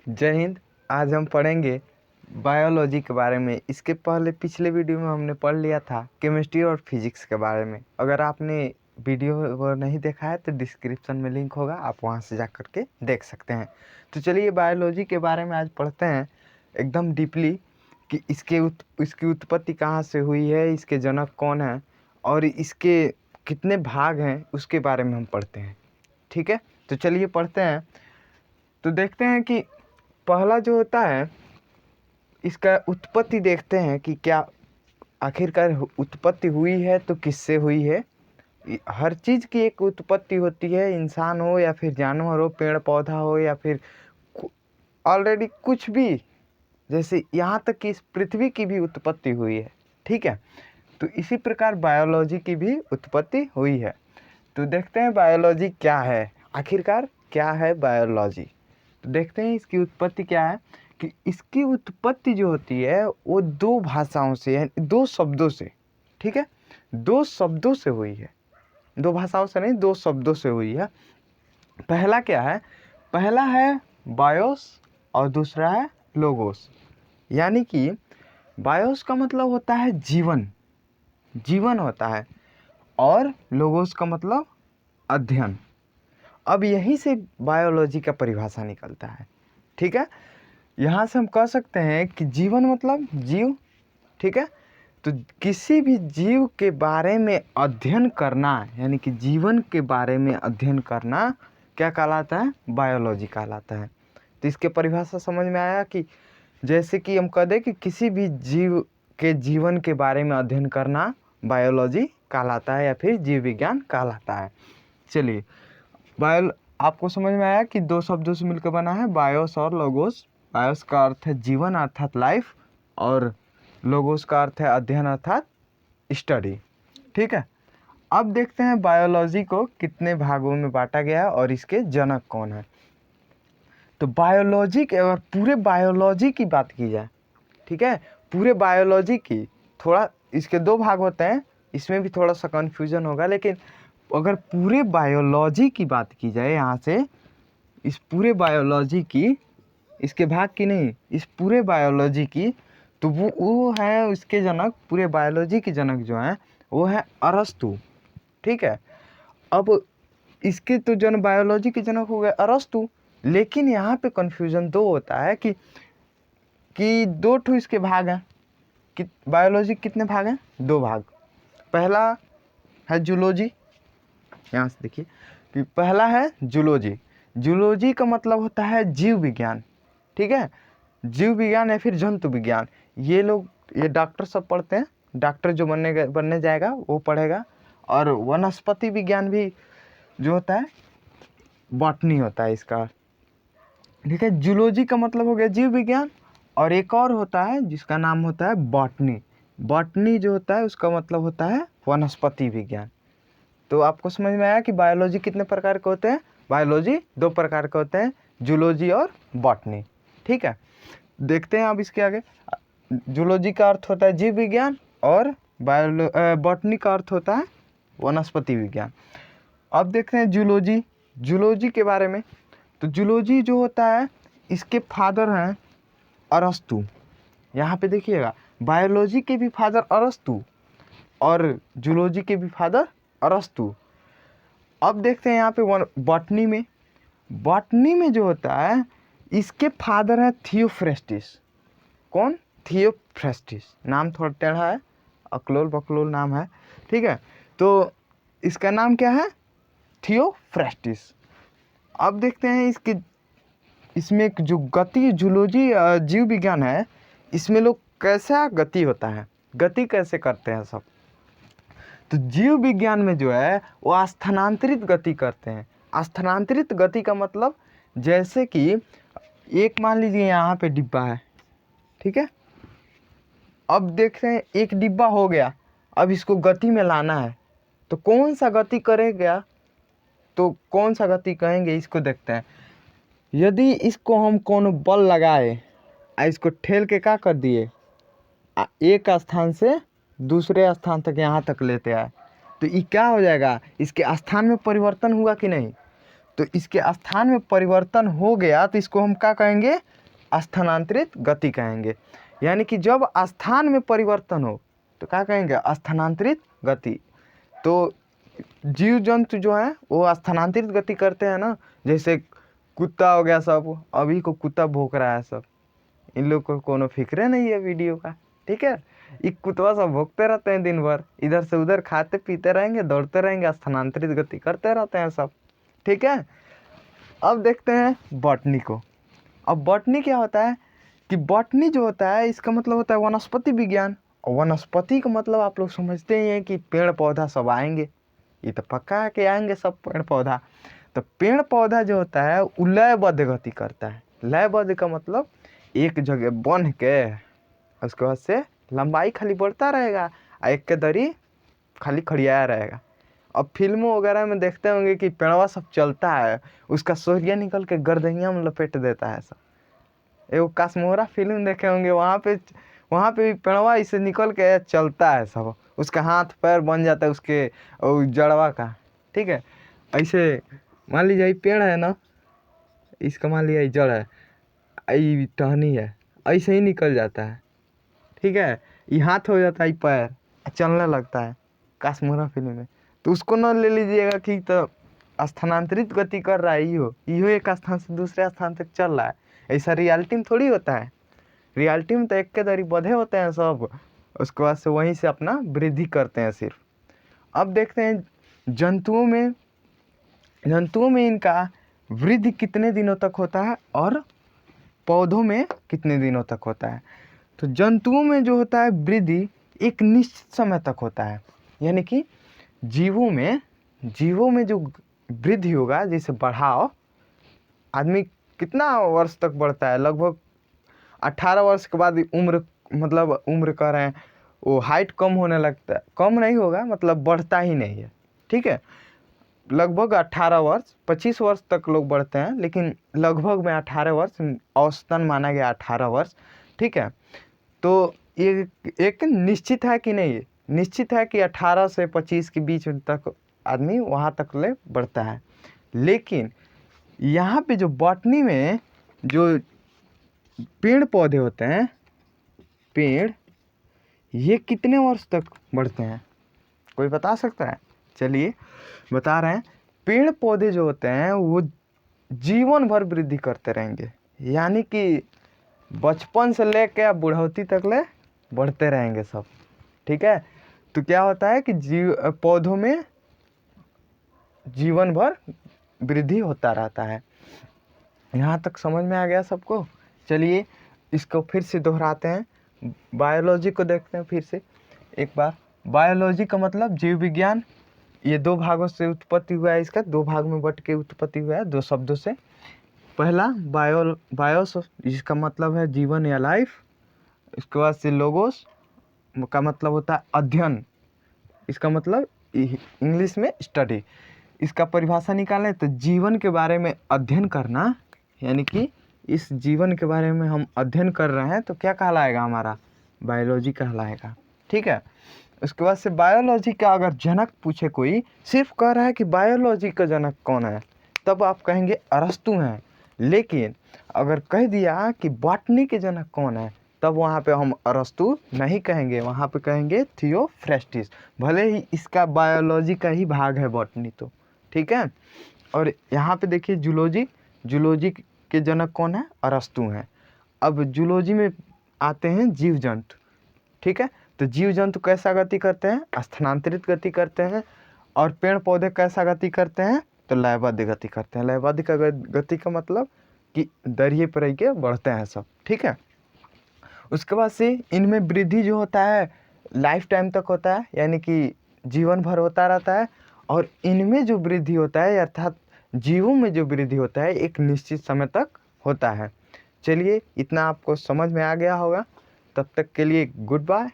जय हिंद। आज हम पढ़ेंगे बायोलॉजी के बारे में। इसके पहले पिछले वीडियो में हमने पढ़ लिया था केमिस्ट्री और फिजिक्स के बारे में। अगर आपने वीडियो वो नहीं देखा है तो डिस्क्रिप्शन में लिंक होगा, आप वहां से जा कर के देख सकते हैं। तो चलिए बायोलॉजी के बारे में आज पढ़ते हैं एकदम डीपली कि इसकी उत्पत्ति कहाँ से हुई है, इसके जनक कौन है और इसके कितने भाग हैं उसके बारे में हम पढ़ते हैं। ठीक है, तो चलिए पढ़ते हैं। तो देखते हैं कि पहला जो होता है इसका उत्पत्ति देखते हैं कि क्या आखिरकार उत्पत्ति हुई है तो किससे हुई है। हर चीज़ की एक उत्पत्ति होती है, इंसान हो या फिर जानवर हो, पेड़ पौधा हो या फिर ऑलरेडी कुछ भी, जैसे यहाँ तक कि इस पृथ्वी की भी उत्पत्ति हुई है। ठीक है, तो इसी प्रकार बायोलॉजी की भी उत्पत्ति हुई है। तो देखते हैं बायोलॉजी क्या है, आखिरकार क्या है बायोलॉजी। तो देखते हैं इसकी उत्पत्ति क्या है कि इसकी उत्पत्ति जो होती है वो दो भाषाओं से, यानी दो शब्दों से। ठीक है, दो शब्दों से हुई है, दो भाषाओं से नहीं, दो शब्दों से हुई है। पहला क्या है, पहला है बायोस और दूसरा है लोगोस। यानी कि बायोस का मतलब होता है जीवन, जीवन होता है, और लोगोस का मतलब अध्ययन। अब यहीं से बायोलॉजी का परिभाषा निकलता है। ठीक है, यहाँ से हम कह सकते हैं कि जीवन मतलब जीव। ठीक है, तो किसी भी जीव के बारे में अध्ययन करना, यानी कि जीवन के बारे में अध्ययन करना क्या कहलाता है, बायोलॉजी कहलाता है। तो इसके परिभाषा समझ में आया कि जैसे कि हम कह दें कि किसी भी जीव के जीवन के बारे में अध्ययन करना बायोलॉजी कहलाता है या फिर जीव विज्ञान कहलाता है। चलिए आपको समझ में आया कि दो शब्दों से मिलकर बना है बायोस और लोगोस। बायोस का अर्थ है जीवन अर्थात लाइफ, और लोगोस का अर्थ है अध्ययन अर्थात स्टडी। ठीक है, अब देखते हैं बायोलॉजी को कितने भागों में बांटा गया है और इसके जनक कौन है। तो बायोलॉजी के, अगर पूरे बायोलॉजी की बात की जाए, ठीक है, पूरे बायोलॉजी की, थोड़ा इसके दो भाग होते हैं, इसमें भी थोड़ा सा कन्फ्यूजन होगा, लेकिन अगर पूरे बायोलॉजी की बात की जाए, यहाँ से इस पूरे बायोलॉजी की, इसके भाग की नहीं, इस पूरे बायोलॉजी की, तो वो है उसके जनक, पूरे बायोलॉजी के जनक जो हैं वो है अरस्तु। ठीक है, अब इसके तो बायोलॉजी के जनक हो गए अरस्तु, लेकिन यहाँ पे कन्फ्यूजन दो होता है कि दो ठो इसके भाग हैं। कि बायोलॉजी कितने भाग हैं, दो भाग। पहला है जूलॉजी, यहाँ से देखिए कि पहला है जूलॉजी। जूलॉजी का मतलब होता है जीव विज्ञान। ठीक है, जीव विज्ञान या फिर जंतु विज्ञान। ये डॉक्टर सब पढ़ते हैं, डॉक्टर जो बनने जाएगा वो पढ़ेगा। और वनस्पति विज्ञान भी जो होता है, बॉटनी होता है इसका। ठीक है, जूलॉजी का मतलब हो गया जीव विज्ञान, और एक और होता है जिसका नाम होता है बॉटनी। बॉटनी जो होता है उसका मतलब होता है वनस्पति विज्ञान। तो आपको समझ में आया कि बायोलॉजी कितने प्रकार के होते हैं। बायोलॉजी दो प्रकार के होते हैं, जूलॉजी और बॉटनी। ठीक है, देखते हैं अब इसके आगे। जूलॉजी का अर्थ होता है जीव विज्ञान और बॉटनी का अर्थ होता है वनस्पति विज्ञान। अब देखते हैं जूलॉजी के बारे में। तो जूलॉजी जो होता है, इसके फादर हैं अरस्तु। यहाँ पे देखिएगा, बायोलॉजी के भी फादर अरस्तु और जूलॉजी के भी फादर अरस्तु। अब देखते हैं यहाँ पे बॉटनी में जो होता है, इसके फादर है थियोफ्रेस्टिस। कौन, थियोफ्रेस्टिस। नाम थोड़ा टेढ़ा है, अकलोल बकलोल नाम है। ठीक है, तो इसका नाम क्या है, थियोफ्रेस्टिस। अब देखते हैं इसमें जो गति जूलॉजी जीव विज्ञान है, इसमें लोग कैसा गति होता है, गति कैसे करते हैं सब। तो जीव विज्ञान में जो है वो स्थानांतरित गति करते हैं। स्थानांतरित गति का मतलब, जैसे कि एक मान लीजिए यहाँ पे डिब्बा है। ठीक है, अब देख रहे हैं एक डिब्बा हो गया, अब इसको गति में लाना है, तो कौन सा गति करेगा, तो कौन सा गति कहेंगे, इसको देखते हैं। यदि इसको हम कोनो बल लगाए, इसको ठेल के क्या कर दिए, एक स्थान से दूसरे स्थान तक यहाँ तक लेते आए, तो ये क्या हो जाएगा, इसके स्थान में परिवर्तन हुआ कि नहीं। तो इसके स्थान में परिवर्तन हो गया तो इसको हम क्या कहेंगे, स्थानांतरित गति कहेंगे। यानी कि जब स्थान में परिवर्तन हो तो क्या कहेंगे, स्थानांतरित गति। तो जीव जंतु जो है वो स्थानांतरित गति करते हैं ना, जैसे कुत्ता हो गया, सब अभी को कुत्ता भौंक रहा है, सब इन लोग को कोनो फिक्र नहीं है वीडियो का, ठीक है। ये कुत्ता सब भौंकते रहते हैं दिन भर, इधर से उधर खाते पीते रहेंगे, दौड़ते रहेंगे, स्थानांतरित गति करते रहते हैं सब, ठीक है। अब देखते हैं बॉटनी को। अब बॉटनी क्या होता है कि बॉटनी जो होता है इसका मतलब होता है वनस्पति विज्ञान। और वनस्पति का मतलब आप लोग समझते ही हैं कि पेड़ पौधा सब आएंगे, ये तो पक्का है कि आएंगे सब पेड़ पौधा। तो पेड़ पौधा जो होता है वो लयबद्ध गति करता है। लयबद्ध का मतलब एक जगह बन के उसके बाद से लंबाई खाली बढ़ता रहेगा, एक के दरी खाली खड़ियाया रहेगा। अब फिल्मों वगैरह में देखते होंगे कि पेड़वा सब चलता है, उसका सोरिया निकल के गर्दनिया में लपेट देता है सब। एगो काश्मोरा फिल्म देखे होंगे, वहाँ पे भी पेड़वा इसे निकल के चलता है सब, उसका हाथ पैर बन जाता है उसके जड़वा का, ठीक है। ऐसे मान लीजिए ये पेड़ है ना, इसका मान लीजिए जड़ है, ये टहनी है, ऐसे ही निकल जाता है, ठीक है। ये हाथ हो जाता है, पैर चलने लगता है काश्मोरा फिल्म में। तो उसको न ले लीजिएगा कि तो स्थानांतरित गति कर रहा है, इहो एक स्थान से दूसरे स्थान तक चल रहा है। ऐसा रियलिटी में थोड़ी होता है, रियलिटी में तो एक के दरी बंधे होते हैं सब, उसके बाद से वहीं से अपना वृद्धि करते हैं सिर्फ। अब देखते हैं जंतुओं में इनका वृद्धि कितने दिनों तक होता है और पौधों में कितने दिनों तक होता है। तो जंतुओं में जो होता है वृद्धि एक निश्चित समय तक होता है। यानी कि जीवों में जो वृद्धि होगा, जैसे बढ़ाव, आदमी कितना वर्ष तक बढ़ता है, लगभग 18 वर्ष के बाद उम्र कर रहे हैं, वो हाइट कम होने लगता है, कम नहीं होगा मतलब बढ़ता ही नहीं है, ठीक है। लगभग 18 वर्ष 25 वर्ष तक लोग बढ़ते हैं, लेकिन लगभग में 18 वर्ष औसतन माना गया, 18 वर्ष, ठीक है। तो ये एक निश्चित है कि नहीं, निश्चित है कि 18 से 25 के बीच तक आदमी वहाँ तक ले बढ़ता है। लेकिन यहाँ पे जो बॉटनी में जो पेड़ पौधे होते हैं, पेड़, ये कितने वर्ष तक बढ़ते हैं, कोई बता सकता है? चलिए बता रहे हैं। पेड़ पौधे जो होते हैं वो जीवन भर वृद्धि करते रहेंगे, यानी कि बचपन से लेकर बुढ़ौती तक ले बढ़ते रहेंगे सब, ठीक है। तो क्या होता है कि पौधों में जीवन भर वृद्धि होता रहता है। यहाँ तक समझ में आ गया सबको? चलिए इसको फिर से दोहराते हैं, बायोलॉजी को देखते हैं फिर से एक बार। बायोलॉजी का मतलब जीव विज्ञान, ये दो भागों से उत्पत्ति हुआ है, इसका दो भाग में बट के उत्पत्ति हुआ है, दो शब्दों से। पहला बायोस, जिसका मतलब है जीवन या लाइफ। इसके बाद से लोगोस का मतलब होता है अध्ययन, इसका मतलब इंग्लिश में स्टडी। इसका परिभाषा निकालें तो जीवन के बारे में अध्ययन करना, यानी कि इस जीवन के बारे में हम अध्ययन कर रहे हैं तो क्या कहलाएगा, हमारा बायोलॉजी कहलाएगा, ठीक है। उसके बाद से बायोलॉजी का अगर जनक पूछे कोई, सिर्फ कह रहा है कि बायोलॉजी का जनक कौन है, तब आप कहेंगे अरस्तु हैं। लेकिन अगर कह दिया कि बॉटनी के जनक कौन है, तब वहाँ पे हम अरस्तु नहीं कहेंगे, वहाँ पे कहेंगे थियोफ्रेस्टिस। भले ही इसका बायोलॉजी का ही भाग है बॉटनी, तो ठीक है। और यहाँ पे देखिए जूलॉजी के जनक कौन है, अरस्तु हैं। अब जूलॉजी में आते हैं जीव जंतु, ठीक है। तो जीव जंतु कैसा गति करते हैं, स्थानांतरित गति करते हैं। और पेड़ पौधे कैसा गति करते हैं, तो लयबद्ध गति करते हैं। लयबद्ध का गति का मतलब कि दरिये पर रह के बढ़ते हैं सब, ठीक है। उसके बाद से इनमें वृद्धि जो होता है लाइफ टाइम तक होता है, यानी कि जीवन भर होता रहता है। और इनमें जो वृद्धि होता है, अर्थात जीवों में जो वृद्धि होता है, एक निश्चित समय तक होता है। चलिए इतना आपको समझ में आ गया होगा, तब तक के लिए गुड बाय।